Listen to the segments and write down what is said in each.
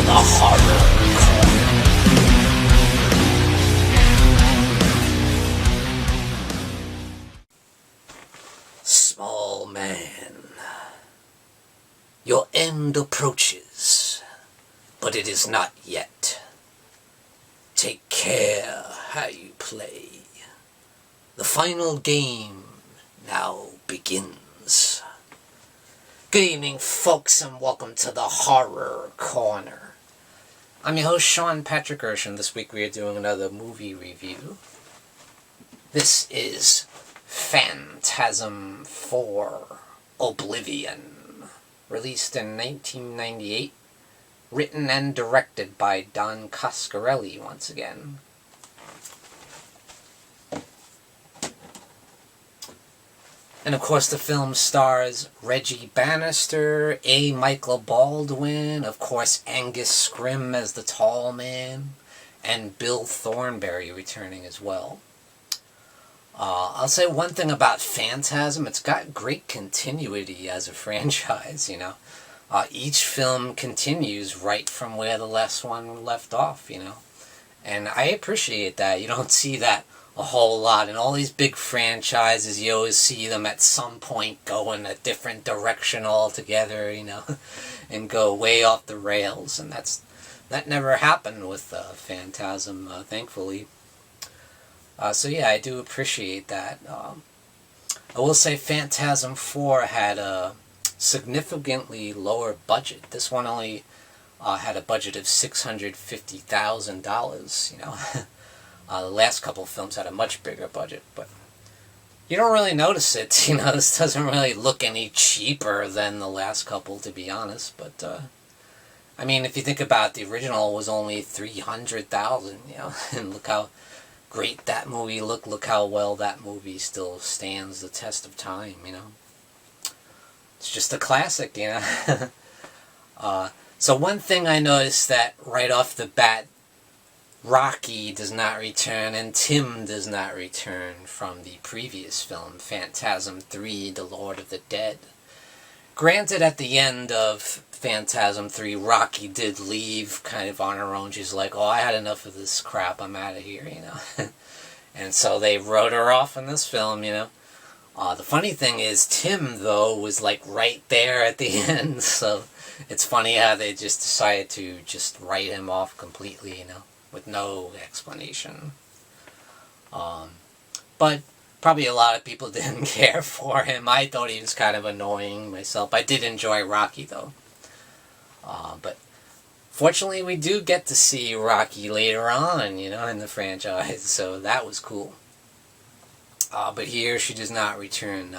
the horror corner. Small man, your end approaches, but it is not yet. Take care how you play. The final game now begins. Good evening, folks, and welcome to the Horror Corner. I'm your host, Sean Erschen. This week we are doing another movie review. This is Phantasm 4 Oblivion, released in 1998, written and directed by Don Coscarelli once again. And of course the film stars Reggie Bannister, A. Michael Baldwin, of course Angus Scrimm as the tall man, and Bill Thornberry returning as well. I'll say one thing about Phantasm, it's got great continuity as a franchise, you know. Each film continues right from where the last one left off, you know. And I appreciate that. You don't see that a whole lot. In all these big franchises, you always see them at some point go in a different direction altogether, you know, and go way off the rails. And that never happened with Phantasm, thankfully. So yeah, I do appreciate that. I will say Phantasm 4 had a significantly lower budget. This one only had a budget of $650,000, you know. The last couple of films had a much bigger budget, but you don't really notice it, you know. This doesn't really look any cheaper than the last couple, to be honest, but, I mean, if you think about it, the original was only $300,000, you know, and look how great that movie looked, look how well that movie still stands the test of time, you know. It's just a classic, you know. So one thing I noticed that right off the bat, Rocky does not return and Tim does not return from the previous film, Phantasm 3, The Lord of the Dead. Granted, at the end of Phantasm 3, Rocky did leave kind of on her own. She's like, oh, I had enough of this crap, I'm out of here, you know. And so they wrote her off in this film, you know. The funny thing is, Tim, though, was like right there at the end, so it's funny how they just decided to just write him off completely, you know, with no explanation. But probably a lot of people didn't care for him. I thought he was kind of annoying myself. I did enjoy Rocky, though. But fortunately, we do get to see Rocky later on, you know, in the franchise, so that was cool. But here she does not return.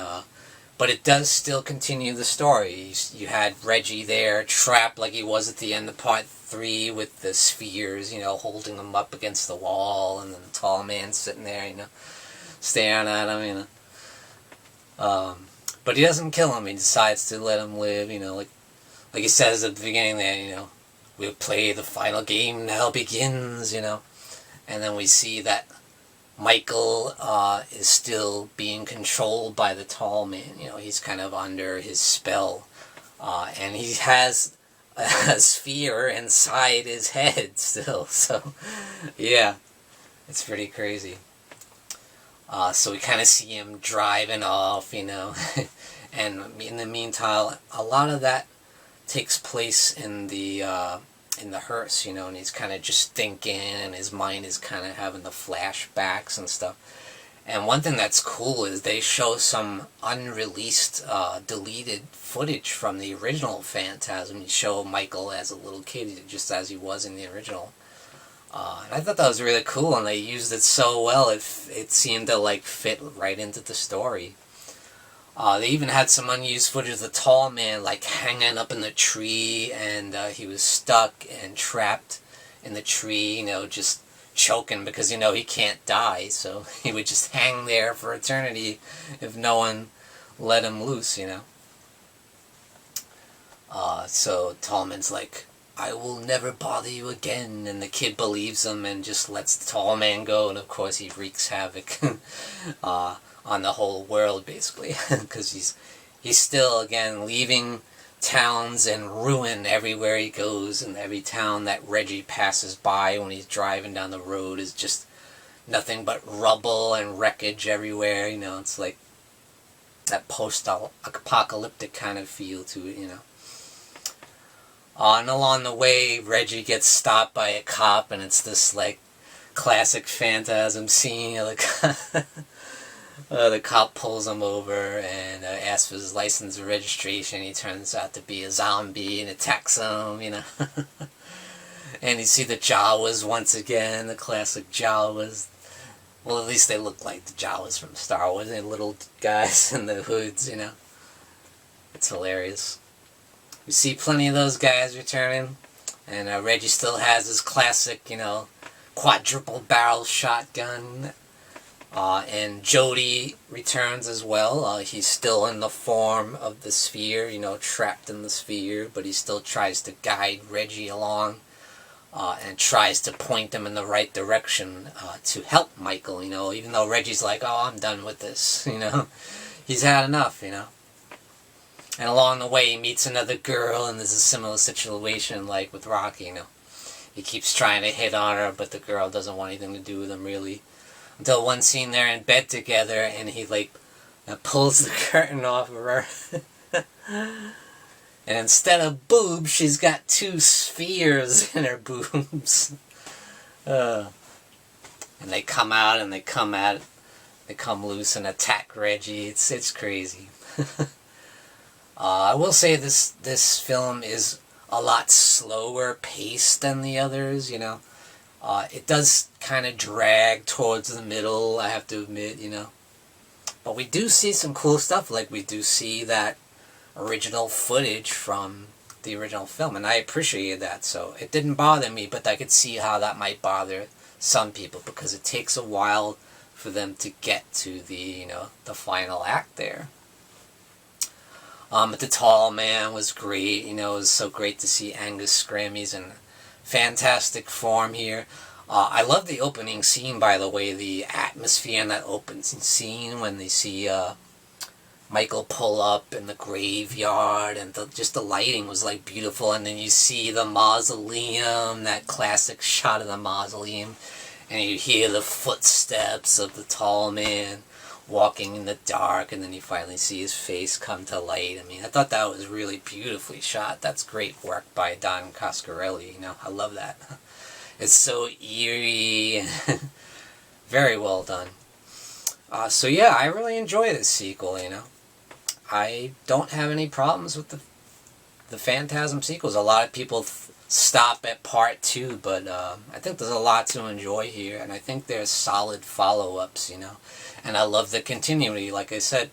But it does still continue the story. You had Reggie there, trapped like he was at the end of Part 3 with the spheres, you know, holding him up against the wall, and then the tall man sitting there, you know, staring at him, you know. But he doesn't kill him. He decides to let him live, you know, like he says at the beginning there, you know, we'll play the final game now begins, you know. And then we see that Michael is still being controlled by the tall man. You know, he's kind of under his spell. And he has a sphere inside his head still. So, yeah, it's pretty crazy. So we kind of see him driving off, you know. And in the meantime, a lot of that takes place in the hearse, you know, and he's kind of just thinking, and his mind is kind of having the flashbacks and stuff. And one thing that's cool is they show some unreleased, deleted footage from the original Phantasm. You show Michael as a little kid, just as he was in the original. And I thought that was really cool, and they used it so well, it seemed to, like, fit right into the story. They even had some unused footage of the tall man, like, hanging up in the tree, and he was stuck and trapped in the tree, you know, just choking because, you know, he can't die, so he would just hang there for eternity if no one let him loose, you know. So Tallman's like, I will never bother you again, and the kid believes him and just lets the tall man go, and of course he wreaks havoc on the whole world, basically, because he's still, again, leaving towns and ruin everywhere he goes, and every town that Reggie passes by when he's driving down the road is just nothing but rubble and wreckage everywhere. You know, it's like that post-apocalyptic kind of feel to it, you know. And along the way, Reggie gets stopped by a cop, and it's this, like, classic Phantasm scene. The cop pulls him over and asks for his license and registration. He turns out to be a zombie and attacks him, you know. And you see the Jawas once again, the classic Jawas. Well, at least they look like the Jawas from Star Wars. They're little guys in the hoods, you know. It's hilarious. We see plenty of those guys returning. And Reggie still has his classic, you know, quadruple barrel shotgun. And Jody returns as well. He's still in the form of the sphere, you know, trapped in the sphere. But he still tries to guide Reggie along. And tries to point them in the right direction to help Michael, you know, even though Reggie's like, oh, I'm done with this, you know. He's had enough, you know. And along the way, he meets another girl, and there's a similar situation like with Rocky, you know. He keeps trying to hit on her, but the girl doesn't want anything to do with him, really. Until one scene they're in bed together, and he, like, pulls the curtain off of her. And instead of boobs, she's got 2 spheres in her boobs. And they come out, and they come loose and attack Reggie. It's crazy. I will say this film is a lot slower paced than the others, you know. It does kind of drag towards the middle, I have to admit, you know. But we do see some cool stuff, like we do see that original footage from the original film, and I appreciated that, so it didn't bother me, but I could see how that might bother some people, because it takes a while for them to get to the, you know, the final act there. But the Tall Man was great, you know. It was so great to see Angus Scrim. He's in fantastic form here. I love the opening scene, by the way, the atmosphere in that opening scene when they see Michael pull up in the graveyard, and just the lighting was like beautiful, and then you see the mausoleum, that classic shot of the mausoleum, and you hear the footsteps of the Tall Man walking in the dark, and then you finally see his face come to light. I mean, I thought that was really beautifully shot. That's great work by Don Coscarelli, you know. I love that. It's so eerie. Very well done. So yeah, I really enjoy this sequel, you know. I don't have any problems with the Phantasm sequels. A lot of people stop at part 2, but I think there's a lot to enjoy here, and I think there's solid follow-ups, you know. And I love the continuity, like I said,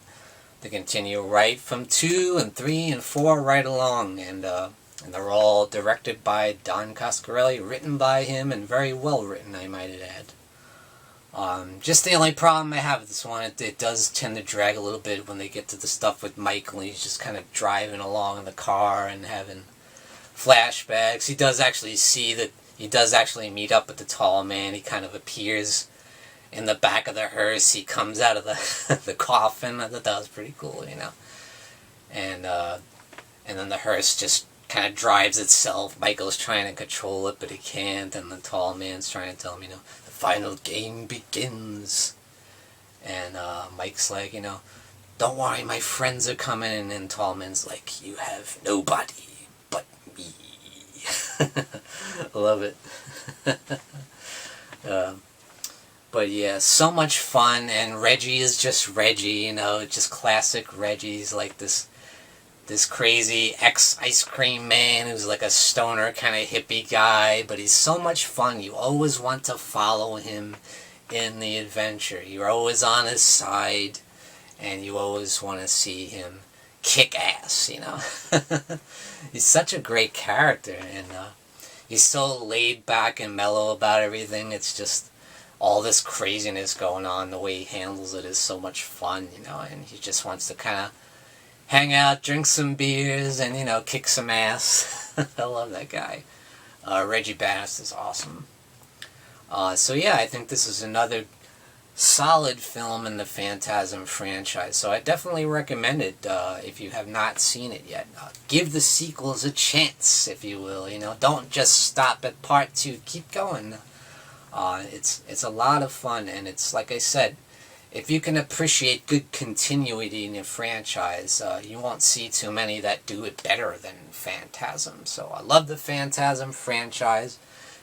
they continue right from 2 and 3 and 4 right along, and they're all directed by Don Coscarelli, written by him, and very well written, I might add. Just the only problem I have with this one, it does tend to drag a little bit when they get to the stuff with Michael. He's just kind of driving along in the car and having flashbacks. He does actually meet up with the Tall Man. He kind of appears in the back of the hearse. He comes out of the coffin. I thought that was pretty cool, you know. And then the hearse just kind of drives itself. Michael's trying to control it, but he can't. And the Tall Man's trying to tell him, you know, the final game begins. And Mike's like, you know, don't worry, my friends are coming. And then Tall Man's like, you have nobody but me. I love it. But yeah, so much fun, and Reggie is just Reggie, you know, just classic Reggie. He's like this crazy ex-ice cream man who's like a stoner kind of hippie guy, but he's so much fun. You always want to follow him in the adventure. You're always on his side, and you always want to see him kick ass, you know. He's such a great character, and he's so laid back and mellow about everything. It's just all this craziness going on. The way he handles it is so much fun, you know, and he just wants to kind of hang out, drink some beers, and, you know, kick some ass. I love that guy. Reggie Bannister is awesome. So yeah, I think this is another solid film in the Phantasm franchise, so I definitely recommend it if you have not seen it yet. Give the sequels a chance, if you will. Don't just stop at part 2. Keep going. It's a lot of fun, and it's like I said, if you can appreciate good continuity in your franchise, you won't see too many that do it better than Phantasm. So I love the Phantasm franchise,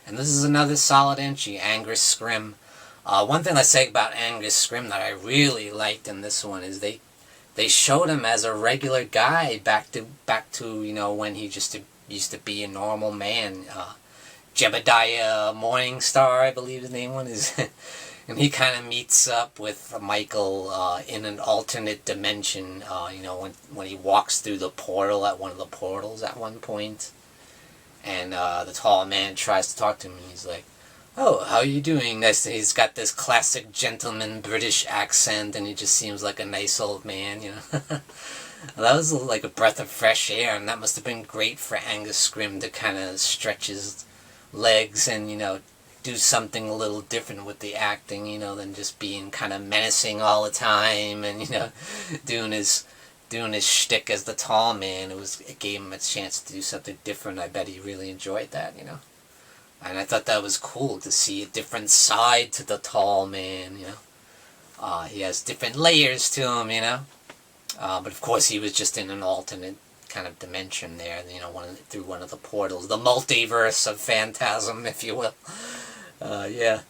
and this is another solid entry, Angus Scrimm. One thing I say about Angus Scrimm that I really liked in this one is they showed him as a regular guy back to when he just used to be a normal man. Jebediah Morningstar, I believe his name was. And he kind of meets up with Michael in an alternate dimension, when he walks through the portal at one of the portals at one point. And the tall man tries to talk to him, and he's like, "Oh, how are you doing?" He's got this classic gentleman British accent, and he just seems like a nice old man, That was like a breath of fresh air, and that must have been great for Angus Scrimm to kind of stretch his legs and, do something a little different with the acting, than just being kind of menacing all the time and, doing his shtick as the tall man. It gave him a chance to do something different. I bet he really enjoyed that, And I thought that was cool to see a different side to the tall man, He has different layers to him, But of course he was just in an alternate kind of dimension there, through one of the portals. The multiverse of Phantasm, if you will. Yeah.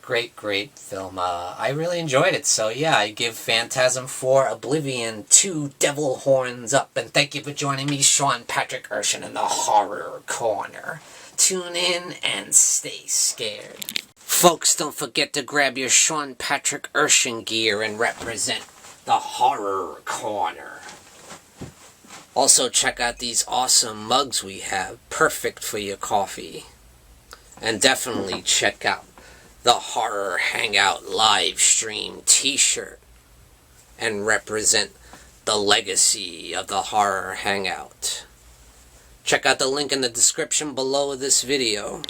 Great film. I really enjoyed it. So yeah, I give Phantasm 4 Oblivion 2 Devil Horns up. And thank you for joining me, Sean Patrick Erschen, in the Horror Corner. Tune in and stay scared. Folks, don't forget to grab your Sean Patrick Erschen gear and represent the Horror Corner. Also, check out these awesome mugs we have, perfect for your coffee. And definitely check out the Horror Hangout live stream t-shirt and represent the legacy of the Horror Hangout. Check out the link in the description below this video.